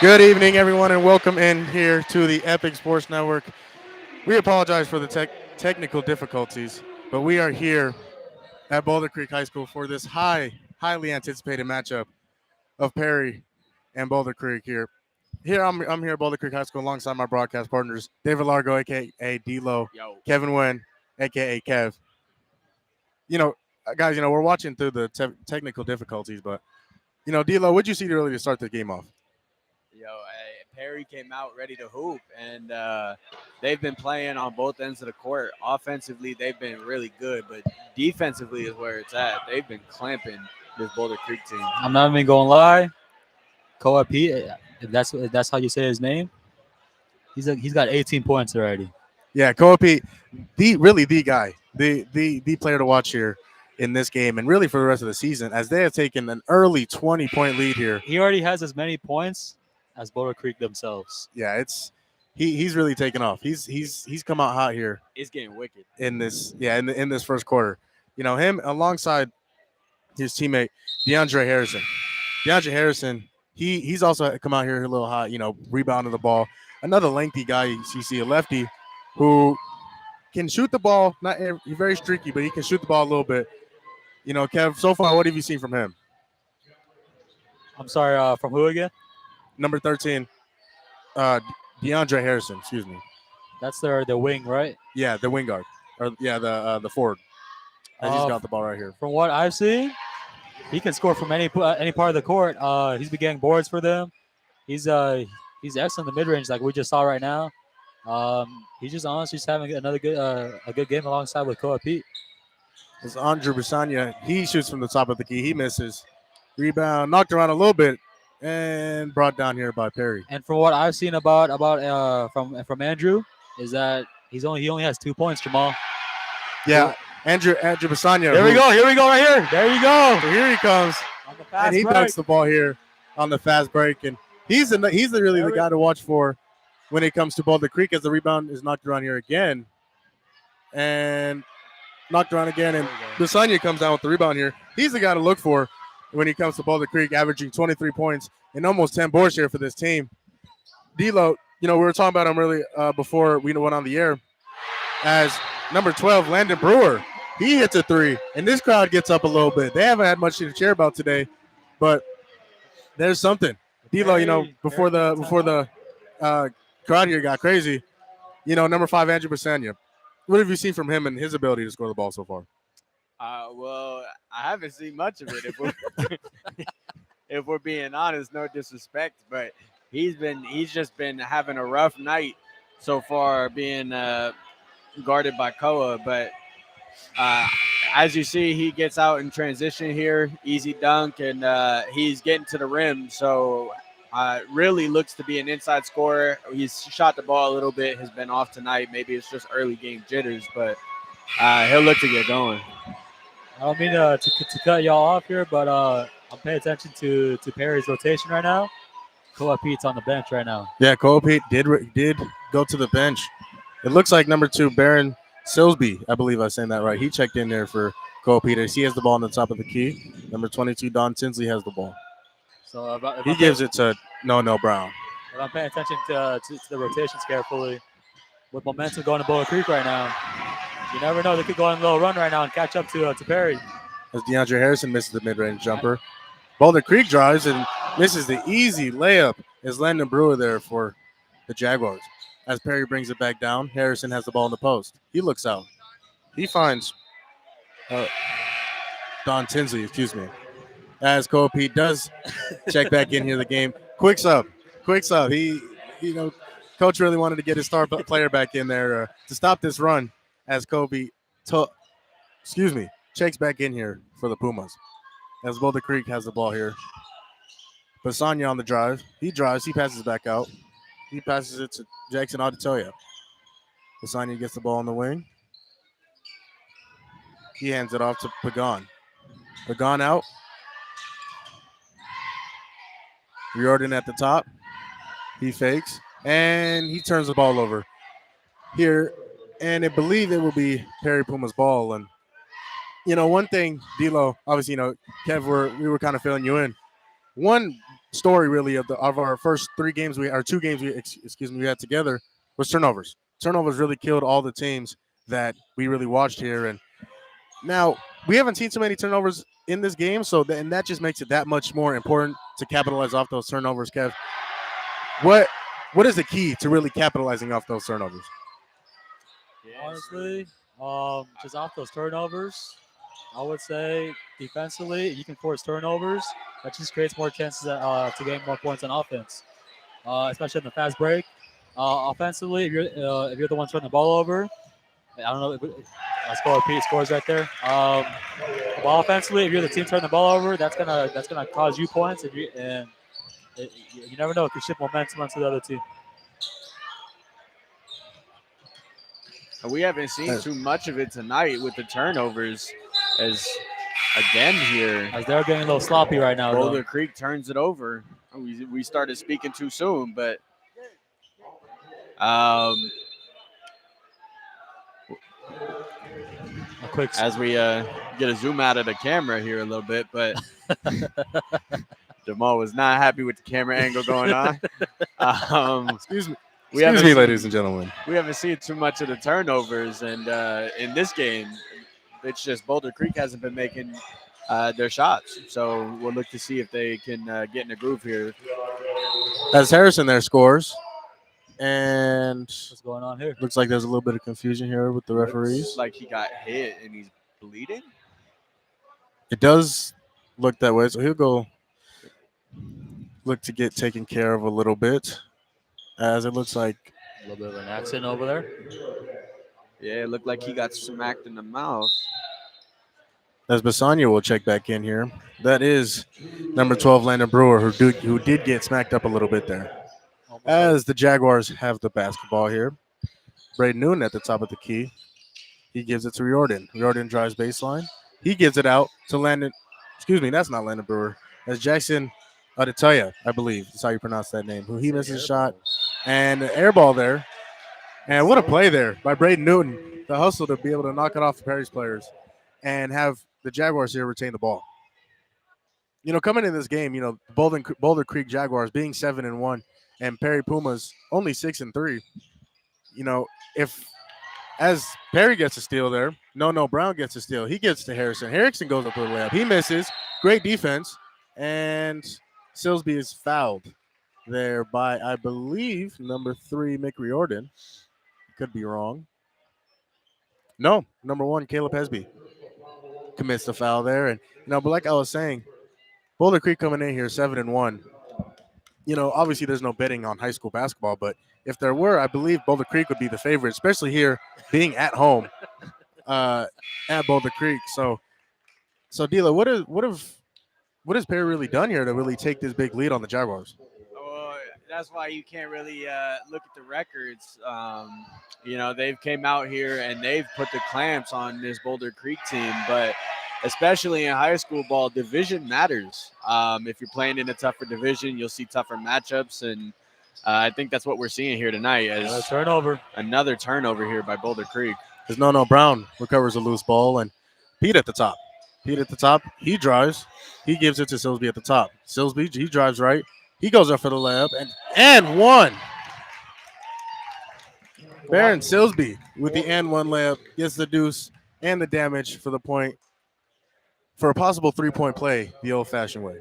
Good evening, everyone, and welcome in here to the Epic Sports Network. We apologize for the technical difficulties, but we are here at Boulder Creek High School for this highly anticipated matchup of Perry and Boulder Creek here. I'm here at Boulder Creek High School alongside my broadcast partners, David Largo, aka D-Lo, Yo, Kevin Wynn, aka Kev. You know, guys, we're watching through the technical difficulties, but, D-Lo, what'd you see really to start the game off? Perry came out ready to hoop, and they've been playing on both ends of the court. Offensively, they've been really good, but defensively is where it's at. They've been clamping this Boulder Creek team. I'm not even gonna lie. Koa Pete, if that's how you say his name, he's got 18 points already. Yeah, Kopi, the guy, the player to watch here in this game, and really for the rest of the season, as they have taken an early 20-point lead here. He already has as many points as Boulder Creek themselves. Yeah, he's really taken off. He's come out hot here It's getting wicked. in this first quarter. Him alongside his teammate DeAndre Harrison. DeAndre Harrison, he's also come out here a little hot. Rebounding the ball. Another lengthy guy, you see a lefty who can shoot the ball. He's very streaky, but he can shoot the ball a little bit. Kev, so far, what have you seen from him? I'm sorry, from who again? Number 13, DeAndre Harrison. Excuse me. That's the wing, right? Yeah, the wing guard, or yeah, the forward. As he's got the ball right here. From what I've seen, he can score from any part of the court. He's been getting boards for them. He's excellent in the mid range, like we just saw right now. He's just honestly just having another good a good game alongside with Koa Pete. It's Andrew Bisanya. He shoots from the top of the key. He misses. Rebound, knocked around a little bit, and brought down here by Perry. And from what I've seen about from Andrew is that he only has 2 points, Jamal. Yeah, Andrew Bisanya. Here we go, right here. There you go. So here he comes, On the fast and he break. dunks the ball here on the fast break, and he's really the guy to watch for when it comes to Boulder Creek, as the rebound is knocked around here again, and knocked around again, and Bisanya comes down with the rebound here. He's the guy to look for when he comes to Boulder Creek, averaging 23 points and almost 10 boards here for this team. D-Lo, we were talking about him really before we went on the air, as number 12, Landon Brewer. He hits a three, and this crowd gets up a little bit. They haven't had much to cheer about today, but there's something. D-Lo, before the crowd here got crazy, number 5, Andrew Bisanya. What have you seen from him and his ability to score the ball so far? Well, I haven't seen much of it. If we're being honest, no disrespect, but he's just been having a rough night so far, being guarded by Koa. But as you see, he gets out in transition here, easy dunk, and he's getting to the rim. So really looks to be an inside scorer. He's shot the ball a little bit, has been off tonight. Maybe it's just early game jitters, but he'll look to get going. I don't mean to cut y'all off here, but I'm paying attention to Perry's rotation right now. Koa Pete's on the bench right now. Yeah, Koa Pete did go to the bench. It looks like number 2, Baron Silsby, I believe I'm saying that right. He checked in there for Koa Pete. He has the ball on the top of the key. Number 22, Don Tinsley, has the ball. So He gives it to No Brown. If I'm paying attention to the rotations carefully, with momentum going to Boulder Creek right now, you never know. They could go on a little run right now and catch up to Perry. As DeAndre Harrison misses the mid-range jumper. Boulder Creek drives and misses the easy layup. Is Landon Brewer there for the Jaguars? As Perry brings it back down, Harrison has the ball in the post. He looks out. He finds Don Tinsley, excuse me. As Koa Pete does check back in here the game. Quick sub. He, Coach really wanted to get his star player back in there to stop this run. As Kobe, checks back in here for the Pumas. As Boulder Creek has the ball here. Basanya on the drive. He drives. He passes back out. He passes it to Jackson Auditoya. Basanya gets the ball on the wing. He hands it off to Pagan. Pagan out. Riordan at the top. He fakes. And he turns the ball over here. And I believe it will be Perry Puma's ball. And, one thing, D-Lo, obviously, Kev, we were kind of filling you in. One story really of our first 3 games we or 2 games we had together was turnovers. Turnovers really killed all the teams that we really watched here, and now we haven't seen so many turnovers in this game, so and that just makes it that much more important to capitalize off those turnovers. Kev, what what is the key to really capitalizing off those turnovers? Honestly, just off those turnovers, I would say defensively, you can force turnovers. That just creates more chances to gain more points on offense, especially in the fast break. Offensively, if you're the one turning the ball over, I don't know. I score Pete scores right there. But offensively, if you're the team turning the ball over, that's gonna cause you points, and you never know if you shift momentum onto the other team. We haven't seen too much of it tonight with the turnovers, as again here, As they're getting a little sloppy right now. Boulder Creek turns it over. We started speaking too soon, but A quick as we get a zoom out of the camera here a little bit, but Jamal was not happy with the camera angle going on. Excuse me. We Excuse haven't me, seen- ladies and gentlemen. We haven't seen too much of the turnovers, and in this game, it's just Boulder Creek hasn't been making their shots. So we'll look to see if they can get in a groove here. As Harrison there scores, and what's going on here? looks like there's a little bit of confusion here with the referees. Looks like he got hit and he's bleeding. It does look that way, so he'll go look to get taken care of a little bit, as it looks like A little bit of an accident over there. Yeah, it looked like he got smacked in the mouth. as Basanya will check back in here. That is number 12, Landon Brewer, who did get smacked up a little bit there. As the Jaguars have the basketball here, Braden Newton at the top of the key. He gives it to Riordan. Riordan drives baseline. He gives it out to Landon. Excuse me, that's not Landon Brewer. That's Jackson Adetaya, I believe. That's how you pronounce that name. Who he misses a shot. And an air ball there. And what a play there by Braden Newton. The hustle to be able to knock it off the Perry's players and have the Jaguars here retain the ball. You know, coming in this game, you know, Boulder Creek Jaguars being 7-1 and Perry Pumas only 6-3. You know, if as Perry gets a steal there, no, Brown gets a steal. He gets to Harrison. Harrison goes up for the layup. He misses. Great defense. And Silsby is fouled there by, I believe, number 3, Mick Riordan. Could be wrong. No, number 1, Caleb Hesby commits the foul there. And, you know, but like I was saying, Boulder Creek coming in here 7-1. You know, obviously there's no betting on high school basketball, but if there were, I believe Boulder Creek would be the favorite, especially here being at home at Boulder Creek. So Dila, what has Perry really done here to really take this big lead on the Jaguars? Well, that's why you can't really look at the records. You know, they've came out here and they've put the clamps on this Boulder Creek team, but especially in high school ball, division matters. If you're playing in a tougher division, you'll see tougher matchups, and I think that's what we're seeing here tonight. As another turnover here by Boulder Creek. As No Brown recovers a loose ball, and Pete at the top. He drives. He gives it to Silsby at the top. Silsby, he drives right. He goes up for the layup, and one. Baron Silsby with the and one layup gets the deuce and the damage for the point for a possible 3-point play the old-fashioned way.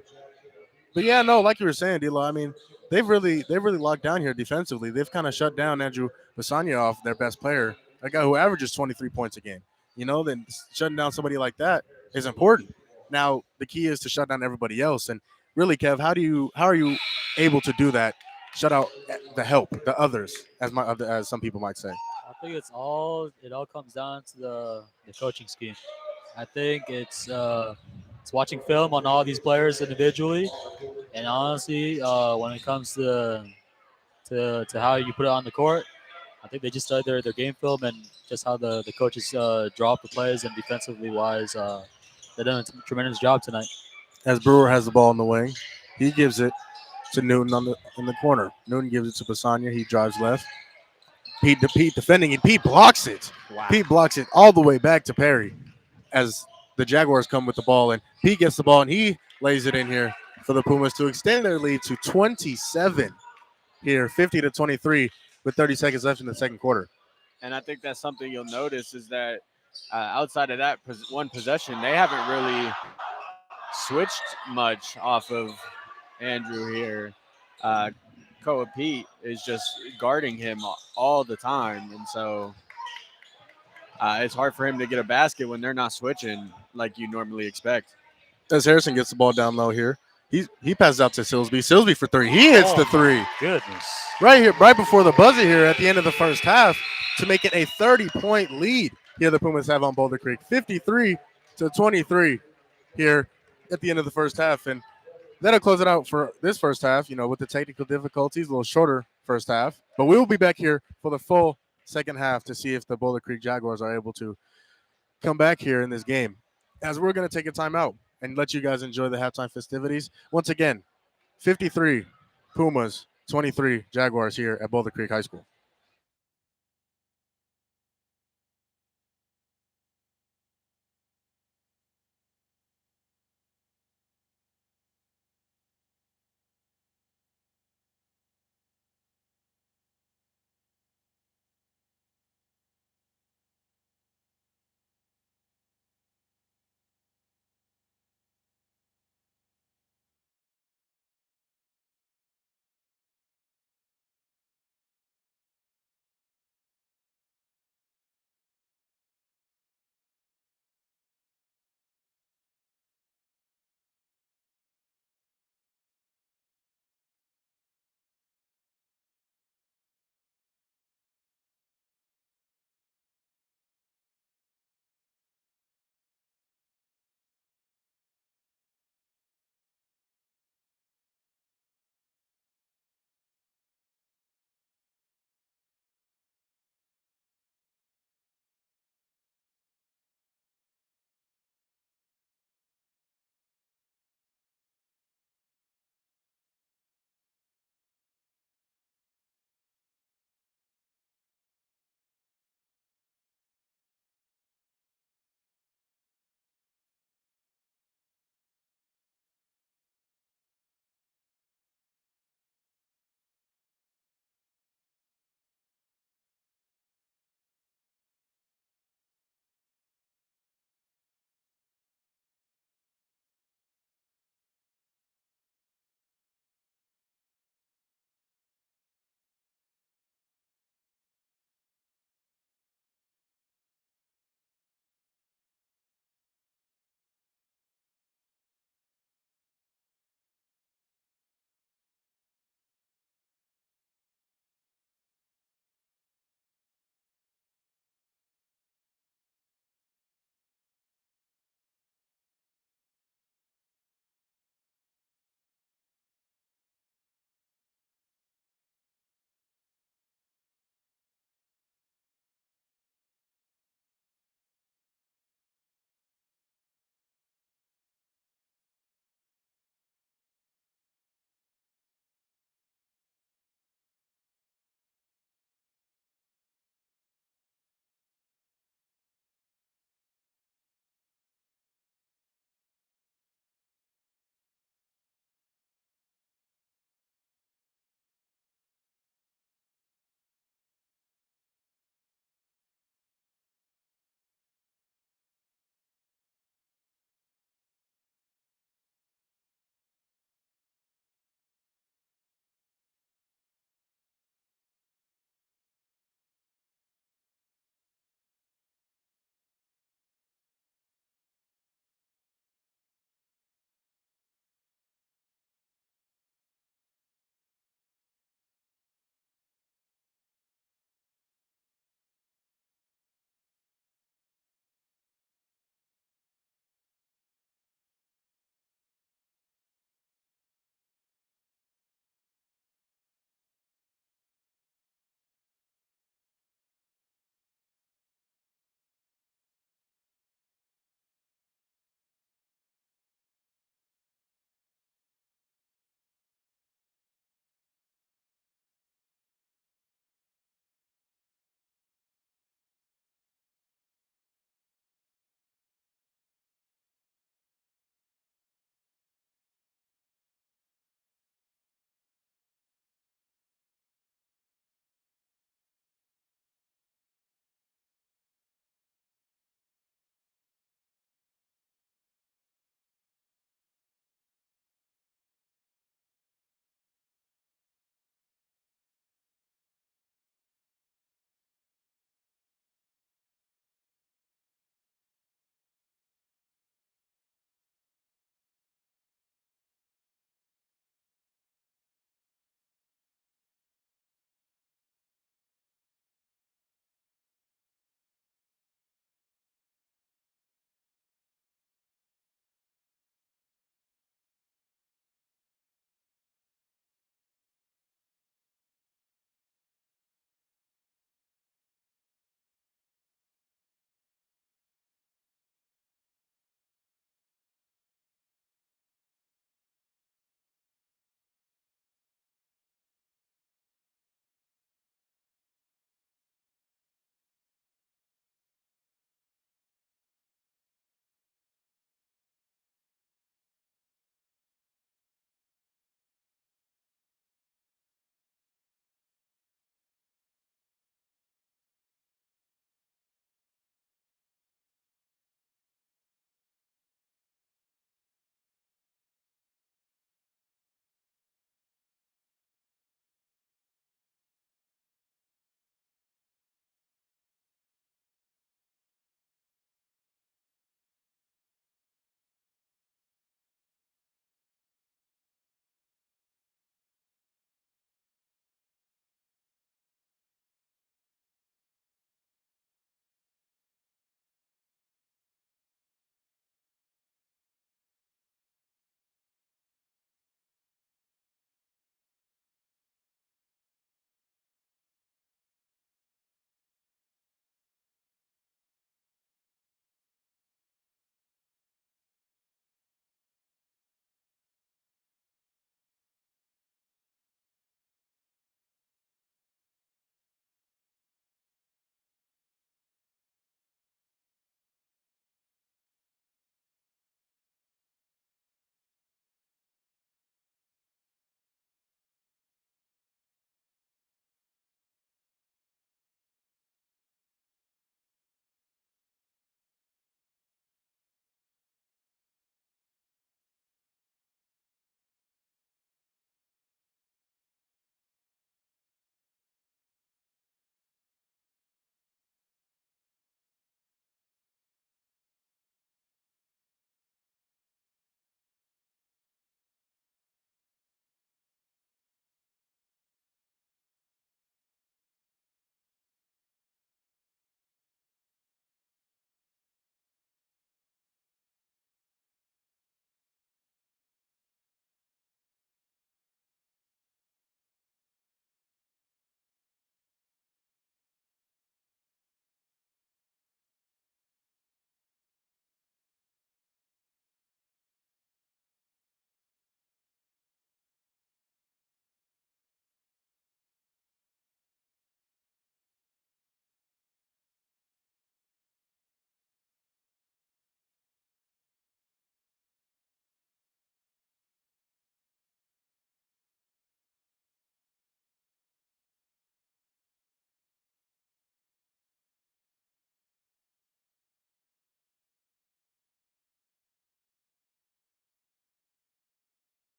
But yeah, no, like you were saying, Dilo, I mean, they've really locked down here defensively. They've kind of shut down Andrew Basanya off, their best player, a guy who averages 23 points a game. You know, then shutting down somebody like that is important. Now, the key is to shut down everybody else. And really, Kev, how are you able to do that? Shut out the help, the others, as some people might say. I think it all comes down to the coaching scheme. I think it's watching film on all these players individually, and honestly, when it comes to how you put it on the court, I think they just studied their game film and just how the coaches draw up the plays, and defensively wise, they've done a tremendous job tonight. As Brewer has the ball in the wing, he gives it to Newton in the corner. Newton gives it to Basanya. He drives left. Pete defending, and Pete blocks it. Wow. Pete blocks it all the way back to Perry as the Jaguars come with the ball, and Pete gets the ball, and he lays it in here for the Pumas to extend their lead to 27 here, 50-23 with 30 seconds left in the second quarter. And I think that's something you'll notice is that outside of that one possession, they haven't really switched much off of Andrew here. Koa Pete is just guarding him all the time. And so it's hard for him to get a basket when they're not switching like you normally expect. As Harrison gets the ball down low here, he passes out to Silsby. Silsby for three. He hits the three. Goodness. Right here, right before the buzzer here at the end of the first half to make it a 30-point lead. Here the Pumas have on Boulder Creek, 53-23 here at the end of the first half. And that'll close it out for this first half, with the technical difficulties, a little shorter first half. But we will be back here for the full second half to see if the Boulder Creek Jaguars are able to come back here in this game. As we're going to take a timeout and let you guys enjoy the halftime festivities. Once again, 53 Pumas, 23 Jaguars here at Boulder Creek High School.